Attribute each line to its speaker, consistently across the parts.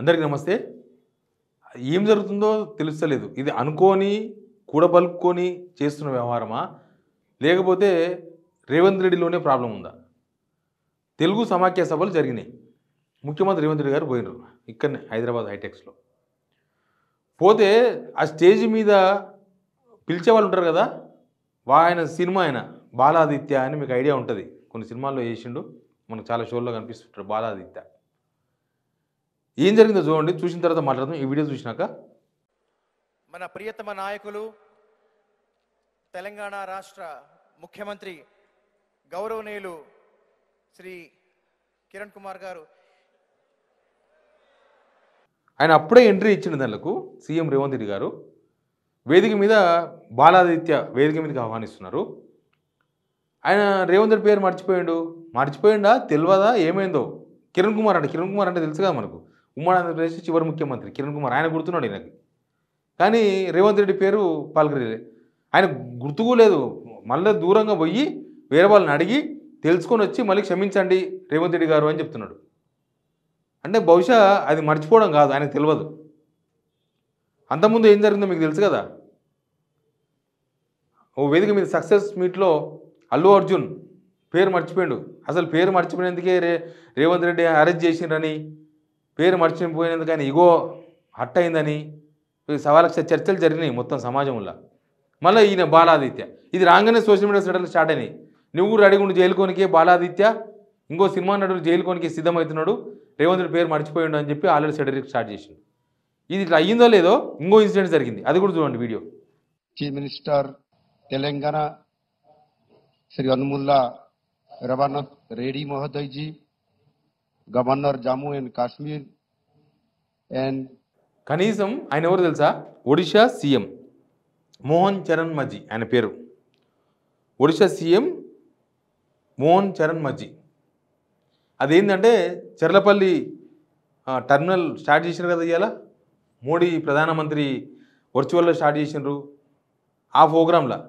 Speaker 1: అందరికీ నమస్తే. ఏం జరుగుతుందో తెలుస్తలేదు. ఇది అనుకోని కూడబలుక్కొని చేస్తున్న వ్యవహారమా? లేకపోతే రేవంత్ రెడ్డిలోనే ప్రాబ్లం ఉందా? తెలుగు సమాఖ్య సభలు జరిగినాయి. ముఖ్యమంత్రి రేవంత్ రెడ్డి గారు పోయినారు. ఇక్కడనే హైదరాబాద్ హైటెక్స్లో. పోతే ఆ స్టేజ్ మీద పిలిచేవాళ్ళు ఉంటారు కదా, ఆయన సినిమా ఆయన బాలాదిత్య అని మీకు ఐడియా ఉంటుంది. కొన్ని సినిమాల్లో చేసిండు, మనకు చాలా షోల్లో కనిపిస్తుంటారు బాలాదిత్య. ఏం జరిగిందో చూడండి, చూసిన తర్వాత మాట్లాడదాం. ఈ వీడియో చూసినాక
Speaker 2: మన ప్రియతమ నాయకులు తెలంగాణ రాష్ట్ర ముఖ్యమంత్రి గౌరవనీయులు శ్రీ కిరణ్ కుమార్ గారు
Speaker 1: ఆయన అప్పుడే ఎంట్రీ ఇచ్చిన దానికి సీఎం రేవంత్ రెడ్డి గారు వేదిక మీద బాలాదిత్య వేదిక మీదకి ఆహ్వానిస్తున్నారు. ఆయన రేవంత్ రెడ్డి పేరు మర్చిపోయిండా తెలియదా ఏమైందో? కిరణ్ కుమార్ అంటే తెలుసు కదా మనకు, ఉమ్మడి ఆంధ్రప్రదేశ్ చివరి ముఖ్యమంత్రి కిరణ్ కుమార్. ఆయన గుర్తున్నాడు ఈయనకి, కానీ రేవంత్ రెడ్డి పేరు పలకలేదు. ఆయన గుర్తుకు లేదు. మళ్ళీ దూరంగా పోయి వేరే వాళ్ళని అడిగి తెలుసుకొని వచ్చి మళ్ళీ క్షమించండి రేవంత్ రెడ్డి గారు అని చెప్తున్నాడు. అంటే బహుశా అది మర్చిపోవడం కాదు, ఆయనకు తెలియదు. అంతకుముందు ఏం జరిగిందో మీకు తెలుసు కదా. ఓ వేదిక మీద సక్సెస్ మీట్లో అల్లు అర్జున్ పేరు మర్చిపోయాడు. అసలు పేరు మర్చిపోయినందుకే రేవంత్ రెడ్డి అరెస్ట్ చేసిండ్రని, పేరు మర్చిపోయినందుకు ఆయన ఇగో హట్ అయిందని సవాలక్ష చర్చలు జరిగినాయి మొత్తం సమాజంలో. మళ్ళీ ఈయన బాలాదిత్య, ఇది రాగానే సోషల్ మీడియా సెటర్లు స్టార్ట్ అయినాయి. నువ్వు కూడా అడిగి ఉండి జైలుకోనికే బాలాదిత్య, ఇంకో సినిమా నటుడు జైలుకోనికి సిద్ధమవుతున్నాడు, రేవంత్ రెడ్డి పేరు మర్చిపోయిండు అని చెప్పి ఆల్రెడీ సెటర్కి స్టార్ట్ చేసిండు. ఇది ఇట్లా అయ్యిందో లేదో ఇంకో ఇన్సిడెంట్ జరిగింది, అది కూడా చూడండి video.
Speaker 3: Chief minister Telangana Shri Anumula Revanth Reddy మహోదయ్ ji, governor Jammu and Kashmir and
Speaker 1: కనీసం ఆయన ఎవరు తెలుసా? ఒడిషా సీఎం మోహన్ చరణ్ మజ్జీ ఆయన పేరు. ఒడిషా సీఎం మోహన్ చరణ్ మజ్జీ. అదేంటంటే చెర్లపల్లి టర్మినల్ స్టార్ట్ చేసినారు కదా ఇవాళ, మోడీ ప్రధానమంత్రి వర్చువల్లో స్టార్ట్ చేసినారు. ఆ ప్రోగ్రాంలో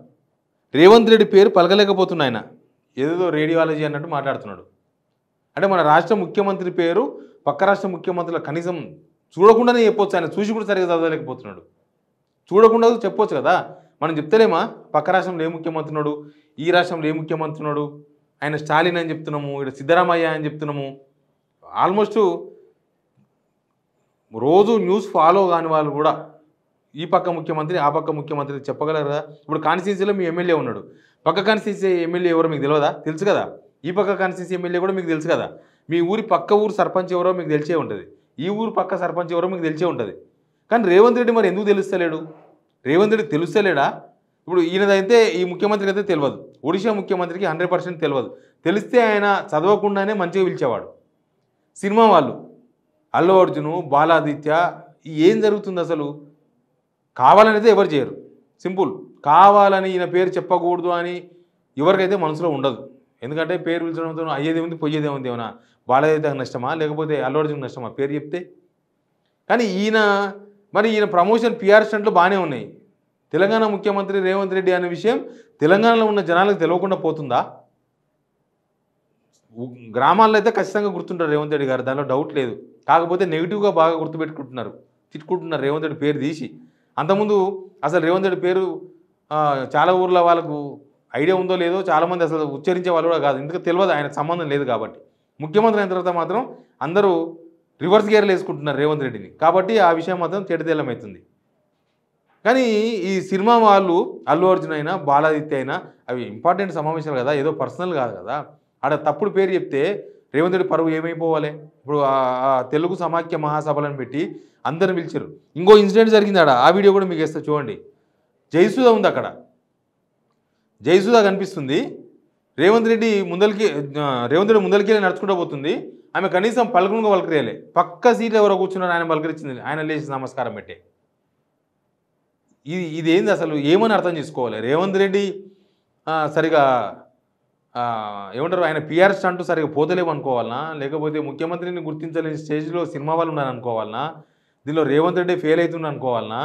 Speaker 1: రేవంత్ రెడ్డి పేరు పలకలేకపోతున్నా. ఆయన ఏదేదో రేడియాలజీ అన్నట్టు మాట్లాడుతున్నాడు. అంటే మన రాష్ట్ర ముఖ్యమంత్రి పేరు పక్క రాష్ట్ర ముఖ్యమంత్రుల కనీసం చూడకుండానే చెప్పొచ్చు. ఆయన చూసి కూడా సరిగ్గా చదవలేకపోతున్నాడు. చూడకుండా చెప్పొచ్చు కదా, మనం చెప్తలేమా పక్క రాష్ట్రంలో ఏ ముఖ్యమంత్రి ఉన్నాడు, ఈ రాష్ట్రంలో ఏ ముఖ్యమంత్రి ఉన్నాడు, ఆయన స్టాలిన్ అని చెప్తున్నాము, ఇక్కడ సిద్ధరామయ్య అని చెప్తున్నాము. ఆల్మోస్ట్ రోజు న్యూస్ ఫాలో కాని వాళ్ళు కూడా ఈ పక్క ముఖ్యమంత్రి ఆ పక్క ముఖ్యమంత్రి చెప్పగలరు కదా. ఇప్పుడు కాన్స్టిట్యున్సీలో మీ ఎమ్మెల్యే ఉన్నాడు, పక్క కాన్స్టిట్యున్సీ ఎమ్మెల్యే ఎవరో మీకు తెలియదా? తెలుసు కదా. ఈ పక్క కాన్స్టిట్యున్సీ ఎమ్మెల్యే కూడా మీకు తెలుసు కదా. మీ ఊరి పక్క ఊరు సర్పంచ్ ఎవరో మీకు తెలిసే ఉంటుంది, ఈ ఊరు పక్క సర్పంచ్ ఎవరో మీకు తెలిసే ఉంటుంది. కానీ రేవంత్ రెడ్డి మరి ఎందుకు తెలుస్తలేడు? రేవంత్ రెడ్డి తెలుస్తలేడా? ఇప్పుడు ఈయనదైతే ఈ ముఖ్యమంత్రికి అయితే తెలియదు, ఒడిషా ముఖ్యమంత్రికి 100% తెలియదు. తెలిస్తే ఆయన చదవకుండానే మంచిగా పిలిచేవాడు. సినిమా వాళ్ళు అల్లు అర్జును, బాలాదిత్య, ఏం జరుగుతుంది అసలు? కావాలని అయితే ఎవరు చేయరు. సింపుల్, కావాలని ఈయన పేరు చెప్పకూడదు అని ఎవరికైతే మనసులో ఉండదు. ఎందుకంటే పేరు పిలిచడంతో అయ్యేదేముంది పోయేదేముంది, ఏమన్నా బాలాదిత్యకు నష్టమా లేకపోతే అల్లు అర్జున్కి నష్టమా పేరు చెప్తే? కానీ ఈయన ప్రమోషన్ పిఆర్ స్టంట్లు బాగానే ఉన్నాయి. తెలంగాణ ముఖ్యమంత్రి రేవంత్ రెడ్డి అనే విషయం తెలంగాణలో ఉన్న జనాలకు తెలియకుండా పోతుందా? గ్రామాల్లో అయితే ఖచ్చితంగా గుర్తుంటారు రేవంత్ రెడ్డి గారు, దానిలో డౌట్ లేదు. కాకపోతే నెగిటివ్గా బాగా గుర్తుపెట్టుకుంటున్నారు, తిట్టుకుంటున్నారు రేవంత్ రెడ్డి పేరు తీసి. అంతకుముందు అసలు రేవంత్ రెడ్డి పేరు చాలా ఊర్ల వాళ్ళకు ఐడియా ఉందో లేదో, చాలామంది అసలు ఉచ్చరించే వాళ్ళు కూడా కాదు, ఎందుకు తెలియదు, ఆయనకు సంబంధం లేదు కాబట్టి. ముఖ్యమంత్రి అయిన తర్వాత మాత్రం అందరూ రివర్స్ గేర్లు వేసుకుంటున్నారు రేవంత్ రెడ్డిని, కాబట్టి ఆ విషయం మాత్రం తేటతెల్లమవుతుంది. కానీ ఈ సినిమా వాళ్ళు అల్లు అర్జున్ అయినా బాలాదిత్య అయినా అవి ఇంపార్టెంట్ సమావేశాలు కదా, ఏదో పర్సనల్ కాదు కదా. ఆడ తప్పుడు పేరు చెప్తే రేవంత్ రెడ్డి పరువు ఏమైపోవాలి? ఇప్పుడు తెలుగు సమాఖ్య మహాసభలను పెట్టి అందరిని పిలిచారు. ఇంకో ఇన్సిడెంట్ జరిగింది ఆడ, ఆ వీడియో కూడా మీకు వేస్తా చూడండి. జయసుధ ఉంది అక్కడ, జయసుధ కనిపిస్తుంది. రేవంత్ రెడ్డి ముందరికి నడుచుకుంటూ పోతుంది. ఆమె కనీసం పలకరేయాలి. పక్క సీట్లు ఎవరో కూర్చున్నారు, ఆయన పలకరించింది, ఆయన లేచి నమస్కారం పెట్టే. ఇదేంది అసలు? ఏమని అర్థం చేసుకోవాలి? రేవంత్ రెడ్డి సరిగా ఏమంటారు, ఆయన పిఆర్ స్టంట్ సరిగా పోతలేము అనుకోవాలనా, లేకపోతే ముఖ్యమంత్రిని గుర్తించలేని స్టేజ్లో సినిమా వాళ్ళు ఉన్నారు అనుకోవాలనా, దీనిలో రేవంత్ రెడ్డి ఫెయిల్ అవుతున్నారు అనుకోవాలనా,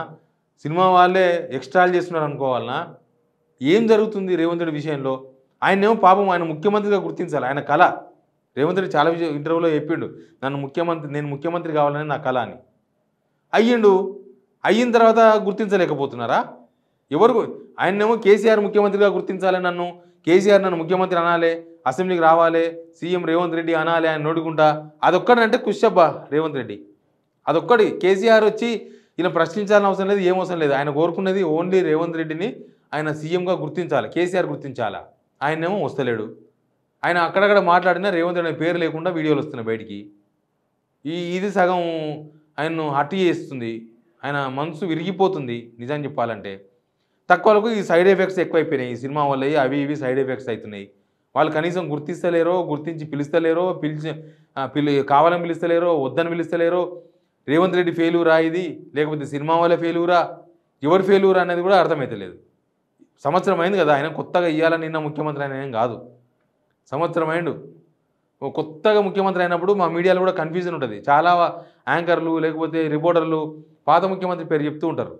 Speaker 1: సినిమా వాళ్ళే ఎక్స్ట్రాల్ చేస్తున్నారు అనుకోవాలనా? ఏం జరుగుతుంది రేవంత్ రెడ్డి విషయంలో? ఆయనేమో పాపం ఆయన ముఖ్యమంత్రిగా గుర్తించాలి, ఆయన కళ. రేవంత్ రెడ్డి చాలా ఇంటర్వ్యూలో చెప్పిండు, నేను ముఖ్యమంత్రి కావాలని నా కళ అని. అయ్యిండు. అయిన తర్వాత గుర్తించలేకపోతున్నారా? ఆయన్నేమో కేసీఆర్ ముఖ్యమంత్రిగా గుర్తించాలి, కేసీఆర్ నన్ను ముఖ్యమంత్రి అనాలే, అసెంబ్లీకి రావాలి, సీఎం రేవంత్ రెడ్డి అనాలి ఆయన నోడుకుంటా. అదొక్కడంటే కుషబ్బా రేవంత్ రెడ్డి. అదొక్కడి కేసీఆర్ వచ్చి ఈయన ప్రశ్నించాలని అవసరం లేదు, ఏం అవసరం లేదు. ఆయన కోరుకున్నది ఓన్లీ రేవంత్ రెడ్డిని ఆయన సీఎంగా గుర్తించాలి, కేసీఆర్ గుర్తించాలా. ఆయనేమో వస్తలేడు. ఆయన అక్కడక్కడ మాట్లాడినా రేవంత్ రెడ్డి పేరు లేకుండా వీడియోలు వస్తున్నాయి బయటికి. ఇది సగం ఆయన్ను హర్ట్ చేస్తుంది, ఆయన మనసు విరిగిపోతుంది నిజం చెప్పాలంటే. తక్కువలకు ఈ సైడ్ ఎఫెక్ట్స్ ఎక్కువైపోయినాయి, ఈ సినిమా వల్ల అవి ఇవి సైడ్ ఎఫెక్ట్స్ అవుతున్నాయి. వాళ్ళు కనీసం గుర్తిస్తలేరో, గుర్తించి పిలుస్తలేరో, కావాలని పిలుస్తలేరో, వద్దని పిలుస్తలేరో. రేవంత్ రెడ్డి ఫెయిల్యూరా ఇది, లేకపోతే సినిమా వల్ల ఫెయిల్యూరా, ఎవరు ఫెయిల్యూరా అనేది కూడా అర్థమవుతలేదు. సంవత్సరం అయింది కదా, ఆయన కొత్తగా ఇవ్వాలని నిన్న ముఖ్యమంత్రి అయిన ఏం కాదు, సంవత్సరం అయిండు. కొత్తగా ముఖ్యమంత్రి అయినప్పుడు మా మీడియాలో కూడా కన్ఫ్యూజన్ ఉంటుంది. చాలా యాంకర్లు లేకపోతే రిపోర్టర్లు పాత ముఖ్యమంత్రి పేరు చెప్తూ ఉంటారు,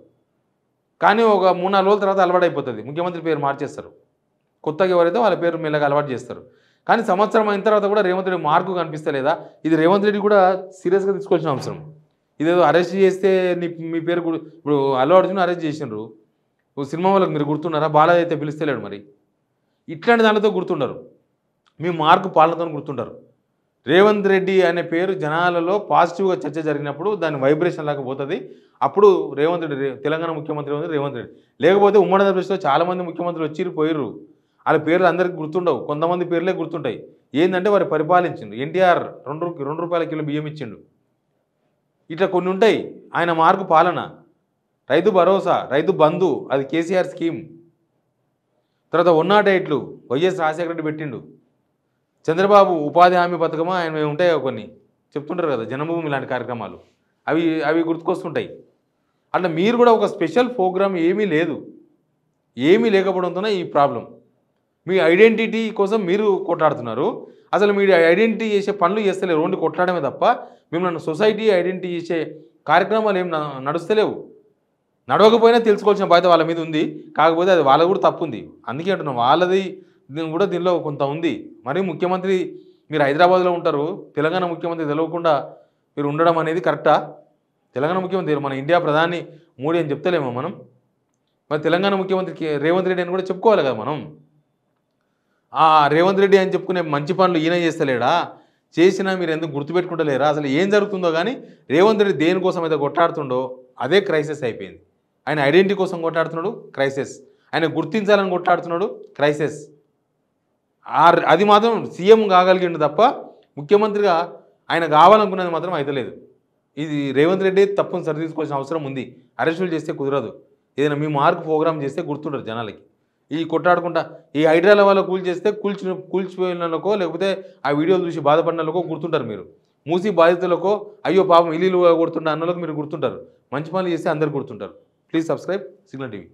Speaker 1: కానీ ఒక 3-4 రోజుల తర్వాత అలవాటు అయిపోతుంది, ముఖ్యమంత్రి పేరు మార్చేస్తారు. కొత్తగా ఎవరైతే వాళ్ళ పేరు మెల్లగా అలవాటు చేస్తారు. కానీ సంవత్సరం అయిన తర్వాత కూడా రేవంత్ రెడ్డి మార్కు కనిపిస్తలేదా? ఇది రేవంత్ రెడ్డి కూడా సీరియస్గా తీసుకోవాల్సిన అవసరం. ఇదేదో అరెస్ట్ చేస్తే మీ పేరు ఇప్పుడు అల్లు అర్జున్ అరెస్ట్ చేసినారు, సినిమా వాళ్ళకి మీరు గుర్తున్నారా? బాలాజీ అయితే పిలుస్తలేడు. మరి ఇట్లాంటి దానితో గుర్తుండరు, మీ మార్కు పాలనతో గుర్తుంటారు. రేవంత్ రెడ్డి అనే పేరు జనాలలో పాజిటివ్గా చర్చ జరిగినప్పుడు దాని వైబ్రేషన్ లాగా పోతుంది. అప్పుడు రేవంత్ రెడ్డి తెలంగాణ ముఖ్యమంత్రి రేవంత్ రెడ్డి. లేకపోతే ఉమ్మడి ఆంధ్రప్రదేశ్లో చాలామంది ముఖ్యమంత్రులు వచ్చి పోయిర్రు, వాళ్ళ పేర్లు అందరికీ గుర్తుండవు, కొంతమంది పేర్లే గుర్తుంటాయి. ఏంటంటే వారు పరిపాలించిండు. ఎన్టీఆర్ 2 రూపాయల కిలో బియ్యం ఇచ్చిండు. ఇట్లా కొన్ని ఉంటాయి. ఆయన మార్కు పాలన, రైతు భరోసా, రైతు బంధు, అది కేసీఆర్ స్కీమ్. తర్వాత 108 వైఎస్ రాజశేఖర రెడ్డి పెట్టిండు. చంద్రబాబు ఉపాధి హామీ పథకమా ఆయన ఉంటాయి కొన్ని చెప్తుంటారు కదా, జన్మభూమి ఇలాంటి కార్యక్రమాలు, అవి గుర్తుకొస్తుంటాయి. అట్లా మీరు కూడా ఒక స్పెషల్ ప్రోగ్రామ్ ఏమీ లేదు, ఏమీ లేకపోవడంతోనే ఈ ప్రాబ్లం. మీ ఐడెంటిటీ కోసం మీరు కొట్లాడుతున్నారు, అసలు మీరు ఐడెంటిటీ చేసే పనులు చేస్తలేరు, ఓన్లీ కొట్లాడమే తప్ప మిమ్మల్ని సొసైటీ ఐడెంటిటీ చేసే కార్యక్రమాలు ఏం నడుస్తలేవు. నడవకపోయినా తెలుసుకోవాల్సిన బాధ్యత వాళ్ళ మీద ఉంది. కాకపోతే అది వాళ్ళ కూడా తప్పు ఉంది. అందుకే అంటున్నాం, వాళ్ళది కూడా దీనిలో కొంత ఉంది. మరి ముఖ్యమంత్రి మీరు హైదరాబాద్లో ఉంటారు, తెలంగాణ ముఖ్యమంత్రి తెలియకుండా మీరు ఉండడం అనేది కరెక్టా? తెలంగాణ ముఖ్యమంత్రి మన ఇండియా ప్రధాని మోడీ అని చెప్తలేమో మనం? మరి తెలంగాణ ముఖ్యమంత్రి రేవంత్ రెడ్డి అని కూడా చెప్పుకోవాలి కదా మనం. రేవంత్ రెడ్డి అని చెప్పుకునే మంచి పనులు ఈయన చేస్తలేడా? చేసినా మీరు ఎందుకు గుర్తుపెట్టుకుంటలేరా? అసలు ఏం జరుగుతుందో కానీ రేవంత్ రెడ్డి దేనికోసం అయితే కొట్లాడుతుండో అదే క్రైసిస్ అయిపోయింది. ఆయన ఐడెంటిటీ కోసం కొట్లాడుతున్నాడు, క్రైసిస్. ఆయన గుర్తించాలని కొట్లాడుతున్నాడు, క్రైసిస్. అది మాత్రం సీఎం కాగలిగిండు తప్ప ముఖ్యమంత్రిగా ఆయన కావాలనుకున్నది మాత్రం అయితలేదు. ఇది రేవంత్ రెడ్డి తప్పును సరిదీసుకోవాల్సిన అవసరం ఉంది. అరెస్టులు చేస్తే కుదరదు. ఏదైనా మీ మార్క్ ప్రోగ్రామ్ చేస్తే గుర్తుంటారు జనాలకి. ఈ కొట్లాడుకుంటా ఈ హైడ్రాల వల్ల చేస్తే కూల్చిపోయినకో లేకపోతే ఆ వీడియోలు చూసి బాధపడినకో గుర్తుంటారు మీరు. మూసి బాధితులకో అయ్యో పాపం ఇల్లు కొడుతుండ అన్నలకు మీరు గుర్తుంటారు. మంచి పనులు చేస్తే అందరు గుర్తుంటారు. Please subscribe signal TV.